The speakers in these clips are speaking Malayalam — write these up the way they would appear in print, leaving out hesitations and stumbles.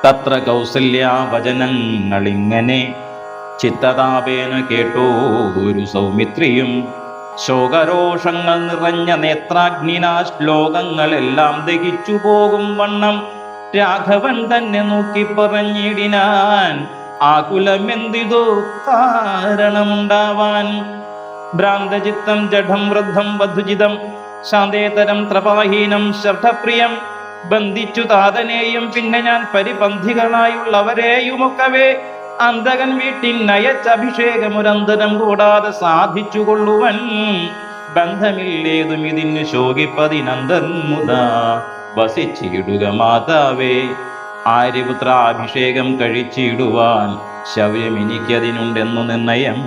തത്ര കൗസല്യാവചനങ്ങളിങ്ങനെ ചിത്തതാപേന കേട്ടോ ഒരു സൗമിത്രിയും. ശോകരോഷങ്ങൾ നിറഞ്ഞ നേത്രാഗ്നിനാ ശ്ലോകങ്ങളെല്ലാം ദഹിച്ചു പോകും വണ്ണം രാഘവൻ തന്നെ നോക്കി പറഞ്ഞിടിനാൻ, ആകുലമെന്തിതോ കാരണമുണ്ടാവാൻ. ഭ്രാന്തചിത്തം ജഡം വൃദ്ധം വധുജിതം ശാന്തേതരം ത്രപാഹീനം ശ്രദ്ധപ്രിയം. ബന്ധിച്ചു താതനെയും പിന്നെ ഞാൻ പരിപന്ധികളായുള്ളവരെയുമൊക്കവേ അന്തകൻ വീട്ടിൽ നയച്ചഭിഷേകമൊരന്തരം കൂടാതെ സാധിച്ചുകൊള്ളുവൻ. ബന്ധമില്ലേതും ഇതിന് ശോകിപ്പതിനന്തൻ മുതാ വസിച്ചിടുക മാതാവേ. ആര്യപുത്രാഭിഷേകം കഴിച്ചിടുവാൻ ശൗര്യം എനിക്കതിനുണ്ടെന്നു നിർണയം.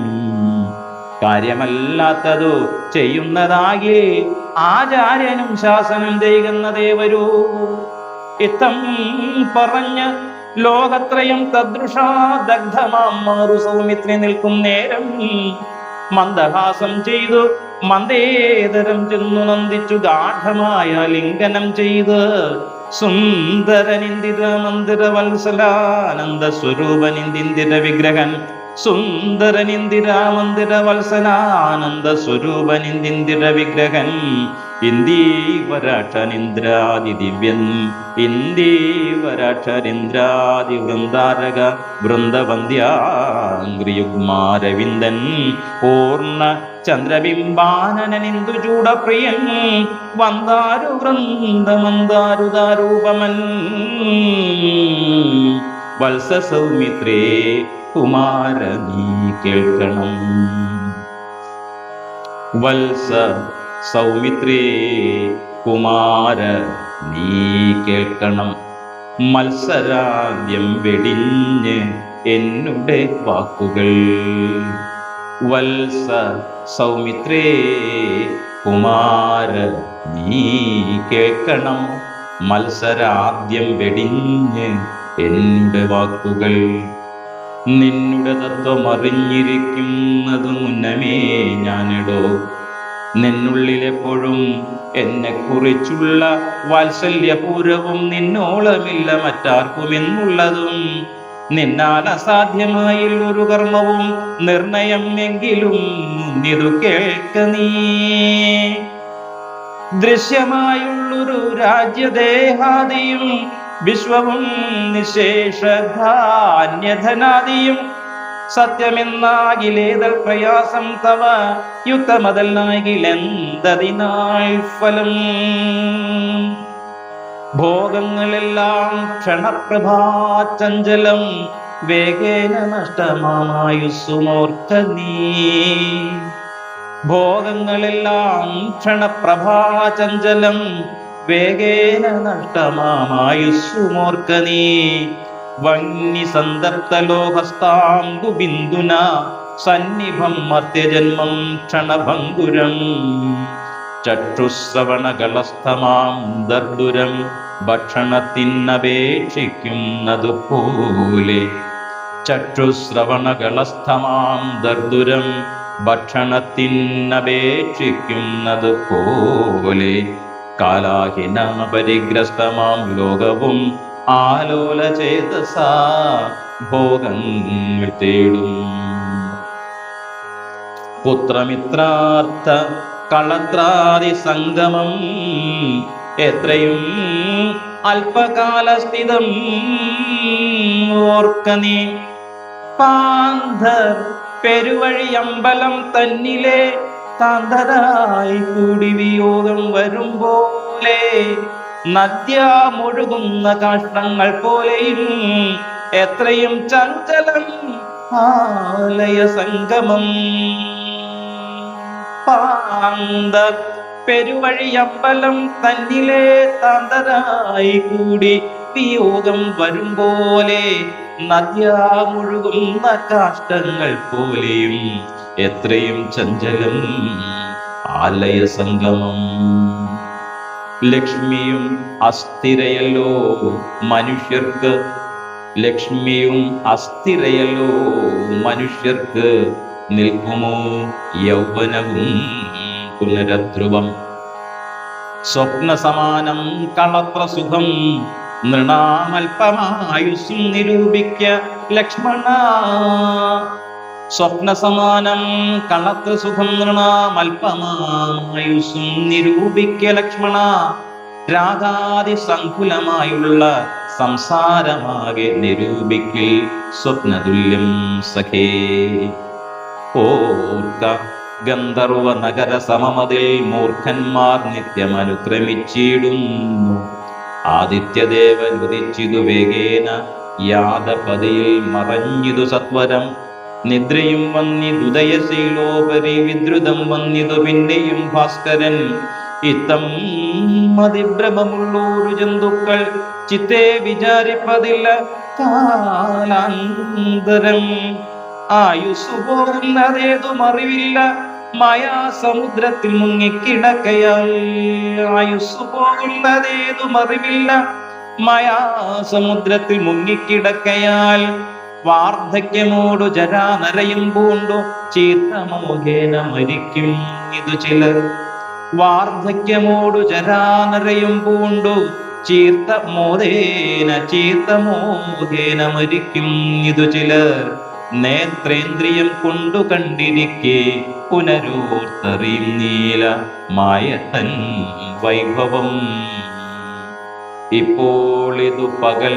കാര്യമല്ലാത്തതു ചെയ്യുന്നതാകെ ആചാര്യനും ശാസനം ചെയ്യുന്നതേ വരൂ. ഇത്തം പറഞ്ഞ് ലോകത്രയം തദ്രുഷാ ദഗ്ധമാം മാറു സൗമിത്രി നിൽക്കും നേരം മന്ദഹാസം ചെയ്തു മന്ദേതരം ചെന്നു നന്ദിച്ചു ഗാഠമായ ലിംഗനം ചെയ്ത് സുന്ദരനിന്ദിര മന്ദിര വത്സലാനന്ദ സ്വരൂപനിന്ദിര വിഗ്രഹൻ. സുന്ദരനിന്ദിര മന്ദിര വത്സലാനന്ദ സ്വരൂപനിന്ദിര വിഗ്രഹൻ. ഇന്ദീവരാക്ഷനിന്ദ്രാദി ദിവ്യൻ ഇന്ദീവരാക്ഷരിന്ദ്രാദി വൃന്ദാരക വൃന്ദവന്ദ്യാംഗ്രിയുഗ്മാരവിന്ദൻ. പൂർണ്ണ ചന്ദ്രബിംബാനനനിന്ദുചൂടപ്രിയൻ വന്ദാരു വൃന്ദമന്ദാരുദാരൂപമൻ. വത്സ സൗമിത്രേ കുമാര നീ കേൾക്കണം. വത്സ സൗമിത്രേ കുമാര നീ കേൾക്കണം. മത്സരാദ്യം വെടിഞ്ഞ് എന്നുടെ വാക്കുകൾ. വത്സ സൗമിത്രേ കുമാര നീ കേൾക്കണം. മത്സരാദ്യം വെടിഞ്ഞ് എന്നുടെ വാക്കുകൾ. നിന്നുടെ തത്വം അറിഞ്ഞിരിക്കുന്നതു മുന്നമേ ഞാനിടോ. നിന്നുള്ളിലെപ്പോഴും എന്നെ കുറിച്ചുള്ള വാത്സല്യപൂരവും നിന്നോളമില്ല മറ്റാർക്കും എന്നുള്ളതും. നിന്നാൽ അസാധ്യമായുള്ളൊരു കർമ്മവും നിർണയം എങ്കിലും ഇതു കേൾക്ക നീ. ദൃശ്യമായുള്ളൊരു രാജ്യദേഹാദിയും വിശ്വവും നിശേഷധാന്യധനാദിയും സത്യമെന്നാകിലേതൽ പ്രയാസം തവ യുക്തമതല്ലാകിലെന്തതിനാൽ ഫലം. ഭോഗങ്ങളെല്ലാം ക്ഷണപ്രഭാചഞ്ചലം വേഗേന നഷ്ടമായുസ്സുമോർക്ക നീ. ഭോഗങ്ങളെല്ലാം ക്ഷണപ്രഭാചഞ്ചലം വേഗേന നഷ്ടമായുസ്സുമോർക്ക നീ. വന്നി സന്തപ്തലോഹസ്താംബു ബിന്ദുന സന്നിഭം മർത്യജന്മം ക്ഷണഭംഗുരം. ചക്ഷുശ്രവണകളസ്ഥമാം ദർദുരം ഭക്ഷണത്തിനപേക്ഷിക്കുന്നതുപോലെ. ചക്ഷുശ്രവണകളസ്ഥമാം ദർദുരം ഭക്ഷണത്തിനപേക്ഷിക്കുന്നതുപോലെ. കാലാഹിന പരിഗ്രസ്തമാം ലോകവും ആലോല ചേതസാ ഭോഗങ്ങൾ തേടും. പുത്രമിത്രാർത്ഥ കളത്രാദി സംഗമം എത്രയും അല്പകാലസ്ഥിതം ഓർക്ക നീ. പാന്ധർ പെരുവഴിയമ്പലം തന്നിലെ താന്തരായി കൂടി വിയോഗം വരുമ്പോലെ നദ്യാമൊഴുകുന്ന കാഷ്ടങ്ങൾ പോലെയും എത്രയും ചഞ്ചലം ആലയ സംഗമം. പാന്തർ പെരുവഴിയമ്പലം തന്നിലെ താന്തരായി കൂടി വിയോഗം വരുമ്പോലെ നദ്യാമൊഴുകുന്ന കാഷ്ടങ്ങൾ പോലെയും എത്രയും ചഞ്ചലം ആലയ സംഗമം. ലക്ഷ്മിയും അസ്ഥിരയല്ലോ മനുഷ്യർക്ക്. ലക്ഷ്മിയും അസ്ഥിരയല്ലോ മനുഷ്യർക്ക്. നിൽക്കുമോ യൗവനവും പുനരധ്രുവം. സ്വപ്ന സമാനം കളത്ര സുഖം നൃണാമൽപമായുസ്സും നിരൂപിക്ക ലക്ഷ്മണ. സ്വപ്നസമാനം കളത്ത് സുഖം നൃണാമൽപമായുസ്സും നിരൂപിക്ക ലക്ഷ്മണ. രാഗാദി സങ്കുലമായുള്ള സംസാരമാകെ നിരൂപിക്കിൽ സ്വപ്നതുല്യം സഖേ. ഓർക്ക ഗന്ധർവ നഗര സമമതിൽ മൂർഖന്മാർ നിത്യമനുക്രമിച്ചിടുന്നു. ആദിത്യദേവൻ ഉദിച്ചിതു വേഗേന യാദപതിയിൽ മറഞ്ഞിതു സത്വരം. നിദ്രയും വന്നിതുദയശീലോപരി വിദ്രുതം വന്നിതു പിന്നെയും ഭാസ്കരൻ. ഇത്തം മതിഭ്രമമുള്ളൂരു ജന്തുക്കൾ ചിത്തേ വിചാരിപ്പതില്ല കാലാന്തരം. ആയുസ്സു പോകുന്നതേതും അറിവില്ല മായാസമുദ്രത്തിൽ മുങ്ങിക്കിടക്കയാൽ. ആയുസ്സു പോകുന്നതേതും അറിവില്ല മായാസമുദ്രത്തിൽ മുങ്ങിക്കിടക്കയാൽ. വാർദ്ധക്യമോടു ജരാനരയും പൂണ്ടു ചീർത്തമോഹേന മരിക്കും ഇതു ചിലർ. വാർദ്ധക്യമോടു ജരാനരയും പൂണ്ടു ചീർത്തമോഹേന മരിക്കും ഇതു ചിലർ. നേത്രേന്ദ്രിയം കൊണ്ടു കണ്ടിരിക്കെ പുനരോർത്തറിയും നീല മായത്തൻ വൈഭവം. ഇപ്പോൾ ഇതു പകൽ,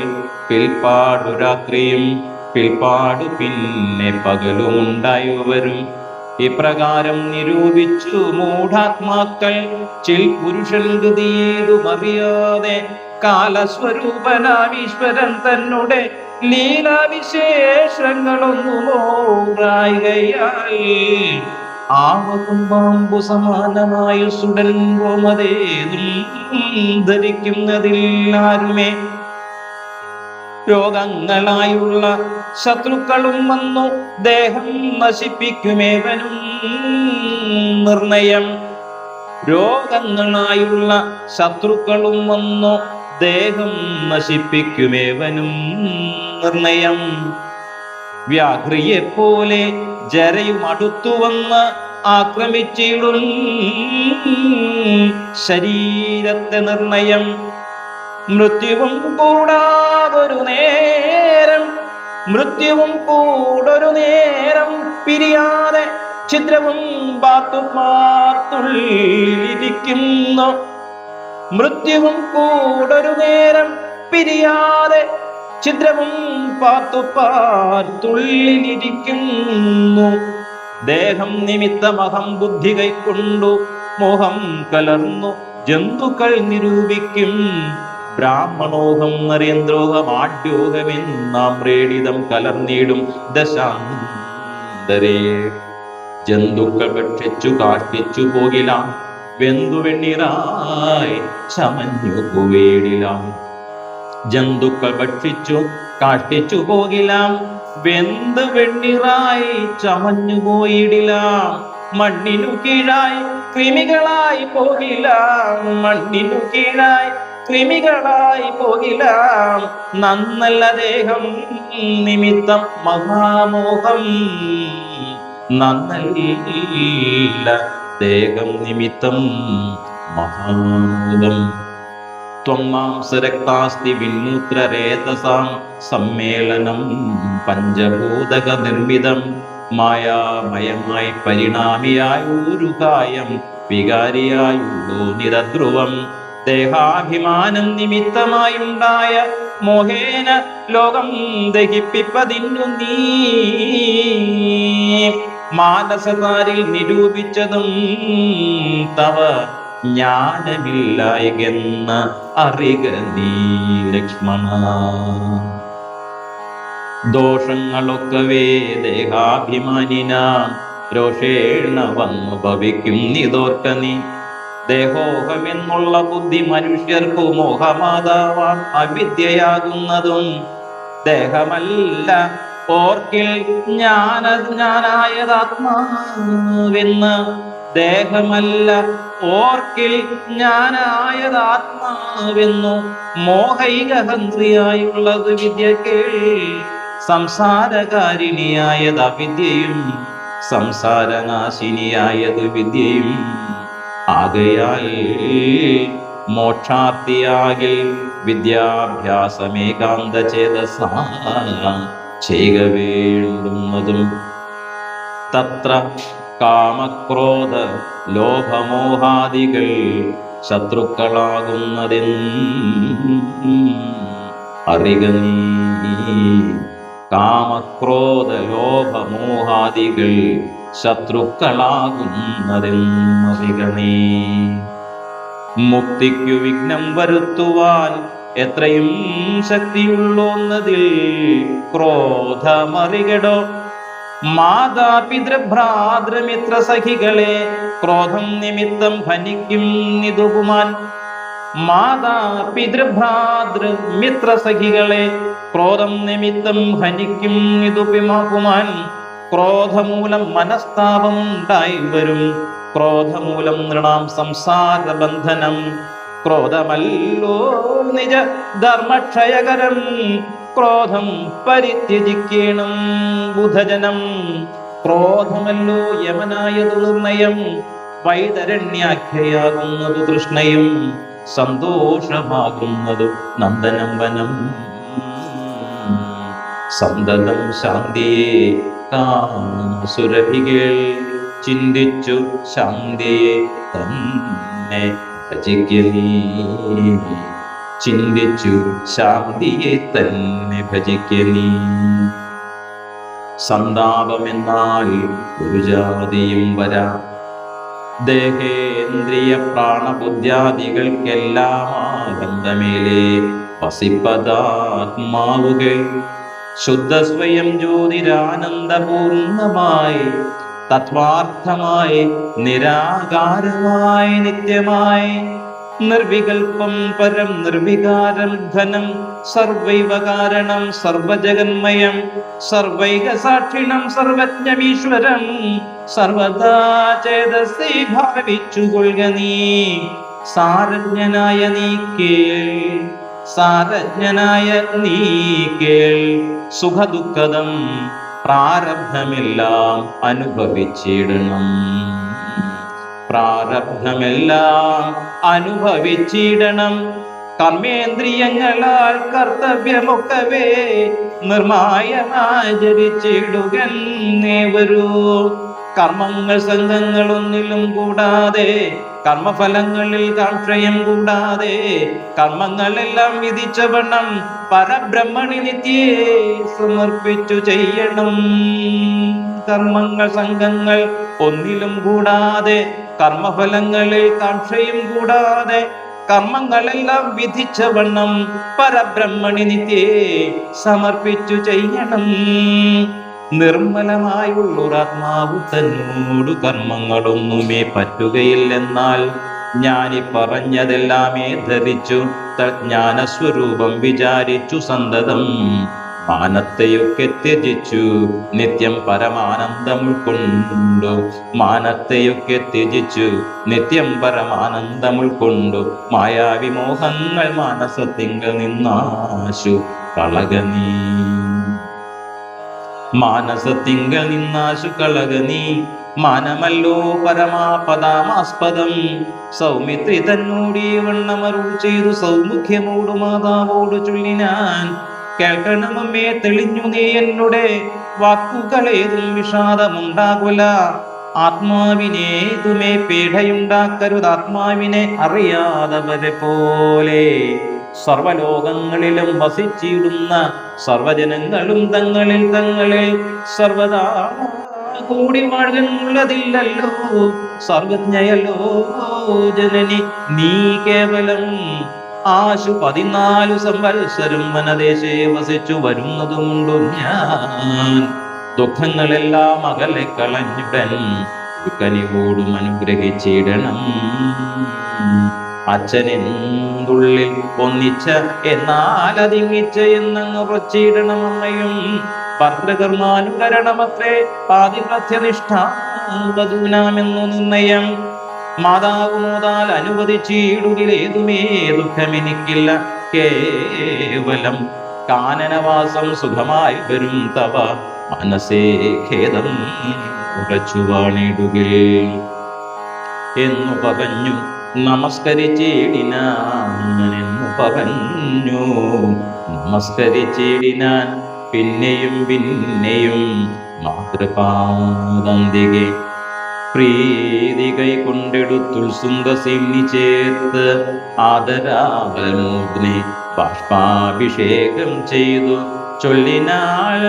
പിൽപ്പാടു രാത്രിയും, പിൽപ്പാടു പിന്നെ പകലും ഉണ്ടായവരും. ഇപ്രകാരം നിരൂപിച്ചു മൂഢാത്മാക്കൾ ചിൽ പുരുഷൻ ഗതിയേതുമറിയാതെ കാലസ്വരൂപനാമീശ്വരൻ തന്നെ ലീലാവിശേഷങ്ങളൊന്നുമോറായികയാൽ. ആവതും പാമ്പു സമാനമായ സുടൻ റോമതേതും ധരിക്കുന്നതില്ലാരുമേ. രോഗങ്ങളായുള്ള ശത്രുക്കളും വന്നു ദേഹം നശിപ്പിക്കുമേവനും നിർണയം. രോഗങ്ങളായുള്ള ശത്രുക്കളും വന്നു ദേഹം നശിപ്പിക്കുമേവനും നിർണയം. വ്യാഘ്രിയെ പോലെ ജരയും അടുത്തു വന്ന് ആക്രമിച്ചിടും ശരീരത്തെ നിർണയം. മൃത്യുവും കൂടൊരു നേരം പിരിയാതെ ഛിദ്രവും പാത്തുള്ളിരിക്കുന്നു. മൃത്യുവും കൂടൊരു നേരം പിരിയാതെ ഛിദ്രവും പാത്തുള്ളിരിക്കുന്നു. ദേഹം നിമിത്തമഹം ബുദ്ധി കൈക്കൊണ്ടു മോഹം കലർന്നു ജന്തുക്കൾ നിരൂപിക്കും. ബ്രാഹ്മണോഹം നരേന്ദ്രോഹം ആഢ്യോഹമെന്നാം പ്രേടിതം കലർന്നിടും ദശാന്തരേ. ജന്തുക്കൾ ഭക്ഷിച്ചു കാഷ്ടിച്ചു പോകിലാം, വെന്തു വെണ്ണീറായി ചമഞ്ഞു കുവേടിലാം. ജന്തുക്കൾ ഭക്ഷിച്ചു കാഷ്ടിച്ചു പോകിലാം, വെന്ത് വെണ്ണീറായി ചമഞ്ഞു പോയിടിലാം. മണ്ണിനു കീഴായി കൃമികളായി പോകിലാം, മണ്ണിനു കീഴായി കൃമികളായി പോകിലാം. നന്നല്ല ദേഹം നിമിത്തം മഹാമോഹം, നന്നല്ല ദേഹം നിമിത്തം മഹാമോഹം. ത്വമാംസരക്താസ്തി വിന്മൂത്രരേതസാം സമ്മേളനം പഞ്ചഭൂതക നിർമ്മിതം. മായാമയമായി പരിണാമിയായ ഒരു കായം വികാരിയായുള്ളൂ നിരധ്രുവം. ദേഹാഭിമാനം നിമിത്തമായുണ്ടായ മോഹേന ലോകം ദഹിപ്പിപ്പതിന്നു നീ. മാനസതാരിൽ നിരൂപിച്ചതും തവ ജ്ഞാനമില്ലായെന്ന് അറിക നീ ലക്ഷ്മണ. ദോഷങ്ങളൊക്കവേ ദേഹാഭിമാനിനാം രോഷേണ വന്നു ഭവിക്കും നിതോർക്ക നീ. ദേഹോഹമെന്നുള്ള ബുദ്ധി മനുഷ്യർക്കു മോഹമാതാവാം അവിദ്യയാകുന്നതും ദേഹമല്ല ഓർക്കിൽ ഞാനായതാത്മാവെന്ന്. ദേഹമല്ല ഓർക്കിൽ ഞാനായതാത്മാവെന്നു മോഹൈകഹന്ത്രിയായുള്ളത് വിദ്യ കേൾ. സംസാരകാരിണിയായത് അവിദ്യയും സംസാരനാശിനിയായത് വിദ്യയും. ആകയാൽ മോക്ഷാർത്ഥിയാകിൽ വിദ്യാഭ്യാസമേകാന്ത ചേതസാ ചെയ്യുക വേണ്ടുന്നതും. തത്ര കാമക്രോധ ലോഭമോഹാദികൾ ശത്രുക്കളാകുന്നതെന്ന് അറിക നീ. കാമക്രോധ ലോഭമോഹാദികൾ ശത്രുക്കളാകുന്നതെന്നറിക നീ. മുക്തിക്കു വിഘ്നം വരുത്തുവാൻ എത്രയും ശക്തിയുള്ളോന്നതിൽ ക്രോധമറികടോ. മാതാപിതൃഭ്രാതൃമിത്ര സഖികളെ ക്രോധം നിമിത്തം ഹനിക്കും നിതുകുമാൻ. മാതാപിതൃഭ്രാതൃമിത്ര സഖികളെ ക്രോധം നിമിത്തം ഹനിക്കും നിതുപിമാകുമാൻ. ക്രോധമൂലം മനസ്താപമുണ്ടായി വരും. ക്രോധമൂലം നൃണാം സംസാരബന്ധനം. ക്രോധമല്ലോ നിജ ധർമ്മക്ഷയകരം. ക്രോധം പരിത്യജിക്കണം ബുധജനം. ക്രോധമല്ലോ യമനായ ദുർനയം. വൈതരണ്യാഖ്യയാകുന്നതു തൃഷ്ണയും. സന്തോഷമാകുന്നതു നന്ദനം വനം. സന്തതം ശാന്തിയെ കാമസുരഭികൾ ചിന്തിച്ചു ശാന്തിയെ തന്നെ ഭജിക്കലീ. ചിന്തിച്ചു ശാന്തിയെ തന്നെ ഭജിക്കലീ. സന്താപമെന്നാൽ ഒരു ജാതിയും വരാ. ദേഹേന്ദ്രിയ പ്രാണബുദ്ധ്യാദികൾക്കെല്ലാമാകന്തമേലെ വസിപ്പതാത്മാവുകൾ ശുദ്ധ സ്വയം ജ്യോതിരാനന്ദപൂർണമായി തത്വാർത്ഥമായി നിരാകാരമായി നിത്യമായി നിർവികൽപം പരം നിർവികാരം ഘനം സർവൈവ കാരണം സർവജഗന്മയം സർവൈക സാക്ഷിണം സർവജ്ഞമീശ്വരം സർവദാ ചേതസി ഭാവിച്ചുകൊള്ളുക നീ. സാരജ്ഞനായ നീ കേൾ. സാരജ്ഞനായ നീ കേൾ. സുഖദുഃഖദം പ്രാരബ്ധമെല്ലാം അനുഭവിച്ചിടണം. പ്രാരബ്ധമെല്ലാം അനുഭവിച്ചിടണം. കർമ്മേന്ദ്രിയങ്ങളാൽ കർത്തവ്യമൊക്കവേ നിർമായമാചരിച്ചിടുകന്നേ വരൂ. കർമ്മങ്ങൾ സംഘങ്ങളൊന്നിലും കൂടാതെ കർമ്മഫലങ്ങളിൽ കാക്ഷയം കൂടാതെ കർമ്മങ്ങളെല്ലാം വിധിച്ച വണ്ണം പരബ്രഹ്മണി നിത്യേ സമർപ്പിച്ചു ചെയ്യണം. കർമ്മങ്ങൾ സംഘങ്ങൾ ഒന്നിലും കൂടാതെ കർമ്മഫലങ്ങളിൽ കാക്ഷയും കൂടാതെ കർമ്മങ്ങളെല്ലാം വിധിച്ച വണ്ണം പരബ്രഹ്മണി നിത്യേ സമർപ്പിച്ചു ചെയ്യണം. നിർമ്മലമായുള്ളൊരാത്മാവു തന്നോടു കർമ്മങ്ങളൊന്നുമേ പറ്റുകയില്ലെന്നാൽ ഞാനീ പറഞ്ഞതെല്ലാമേ ധരിച്ചു തജ്ഞാനസ്വരൂപം വിചാരിച്ചു സന്തതം മാനത്തെയൊക്കെ ത്യജിച്ചു നിത്യം പരമാനന്ദം ഉൾക്കൊണ്ടു. മാനത്തെയൊക്കെ ത്യജിച്ചു നിത്യം പരമാനന്ദം ഉൾക്കൊണ്ടു. മായാവിമോഹങ്ങൾ മാനസത്തിങ്കൽ നിന്നാശു കളക നീ. മാനസത്തിങ്കൽ നിന്നാശു കളക നീ. മാനമല്ലോ പരമാപദാമാസ്പദം. സൗമിത്രി തന്നോടീ വണ്ണമരുൾ ചെയ്തു സൗമുഖ്യമോടു മാതാവോടു ചൊല്ലിനാൻ. കേൾക്കണമമ്മേ തെളിഞ്ഞു നീ എന്നുടെ വാക്കുകളേതും വിഷാദമുണ്ടാകുല. ആത്മാവിനേതുമേ പീഡയുണ്ടാക്കരുത്. ആത്മാവിനെ അറിയാതവരെ പോലെ സർവലോകങ്ങളിലും വസിച്ചിടുന്ന സർവജനങ്ങളും തങ്ങളിൽ സർവദാ കൂടി വാഴുന്നുള്ളതില്ലല്ലോ. സർവജ്ഞയല്ലോ ജനനി നീ കേവലം. ആശു 14 സംവത്സരം വനദേശേ വസിച്ചു വരുന്നതുമുണ്ടു ഞാൻ. ദുഃഖങ്ങളെല്ലാം അകലെ കളഞ്ഞുടൻ കനിവോടും അനുഗ്രഹിച്ചിടണം. അച്ഛനെന്തുള്ളിൽ ഒന്നിച്ച എന്നാൽ അതിങ്ങിച്ച എന്നങ്ങ് ഉറച്ചിടണം. അമ്മയും ഭർതൃകർമാനുകരണമത്രേ പാതിമധ്യനിഷ്ഠാവധൂനാമെന്നു നിർണയം. മാതാവ് മോതാൽ അനുവദിച്ചിടുകിലേതുമേ ദുഃഖമെനിക്കില്ല. കേവലം കാനനവാസം സുഖമായി വരും തവ മനസ്സേ ഖേദം ഉറച്ചു വാണിടുകിൽ എന്നു പറഞ്ഞു നമസ്കരിച്ചിടിനാനെന്നു പറഞ്ഞു നമസ്കരിച്ചിടിനാൻ പിന്നെയും പിന്നെയും മാതൃപാദന്തികെ. പ്രീതി കൈകൊണ്ടെടുത്തുൽസുംഗസിംനി ചേർത്ത് ആദരാൽ മൂർധ്നെ ബാഷ്പാഭിഷേകം ചെയ്തു ചൊല്ലിനാൾ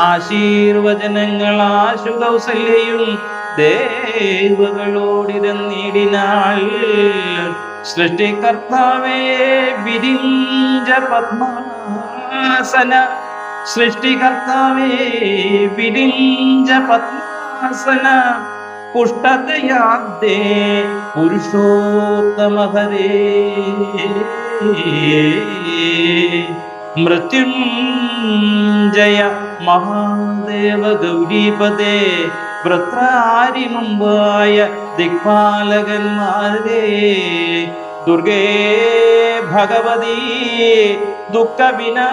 ആശീർവചനങ്ങൾ ആശു കൗസല്യയും ദേവകളോടിരുന്നിടിനാൾ. സൃഷ്ടികർത്താവേ വിരിഞ്ച പത്മാസന, സൃഷ്ടികർത്താവേ വിരിഞ്ച പത്മാസന, പുഷ്ടതയാദ്ദേ പുരുഷോത്തമ ഹരേ. മൃത്യുഞ്ജയ മഹാദേവ ഗൗരീപദേ, വൃത്രാരി മുമ്പായ ദിക്പാലകന്മാരേ. ദുർഗേ ഭഗവതി ദുഃഖവിനാശിനി,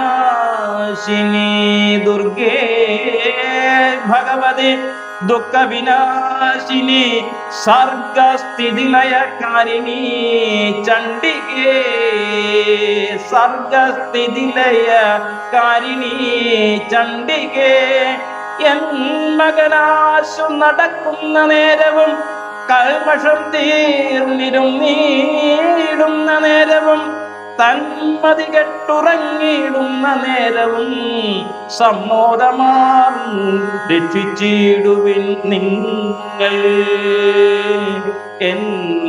ദുർഗേ ഭഗവതി ദുഃഖവിനാശിനി, സർഗസ്ഥിതിലയകാരിണി ചണ്ഡികേ, സർഗസ്ഥിതിലയകാരിണി ചണ്ഡികേ. എൻ മകനാശു നടക്കുന്ന നേരവും കൽമഷം തീർന്നിരുന്നീടുന്ന നേരവും തന്മതി കെട്ടുറങ്ങിയിടുന്ന നേരവും സമ്മോദമാർന്നു രക്ഷിച്ചിടുവിൻ നിങ്ങൾ. എൻ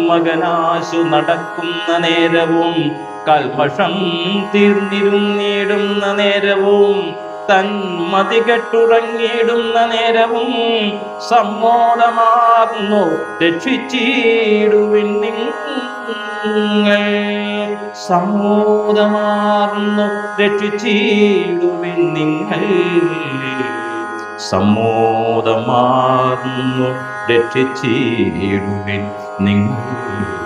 മകനാശു നടക്കുന്ന നേരവും കൽമഷം തീർന്നിരുന്നിടുന്ന നേരവും തന്മതി കെട്ടുറങ്ങിയിടുന്ന നേരവും സമ്മോദമാർന്നു രക്ഷിച്ചിടുവിൻ നിങ്ങൾ. സമ്മോദമാർന്നു രക്ഷിച്ചിടുവിൻ നിങ്ങൾ. സമ്മോദമാർന്നു രക്ഷിച്ചിടുവിൻ നിങ്ങൾ.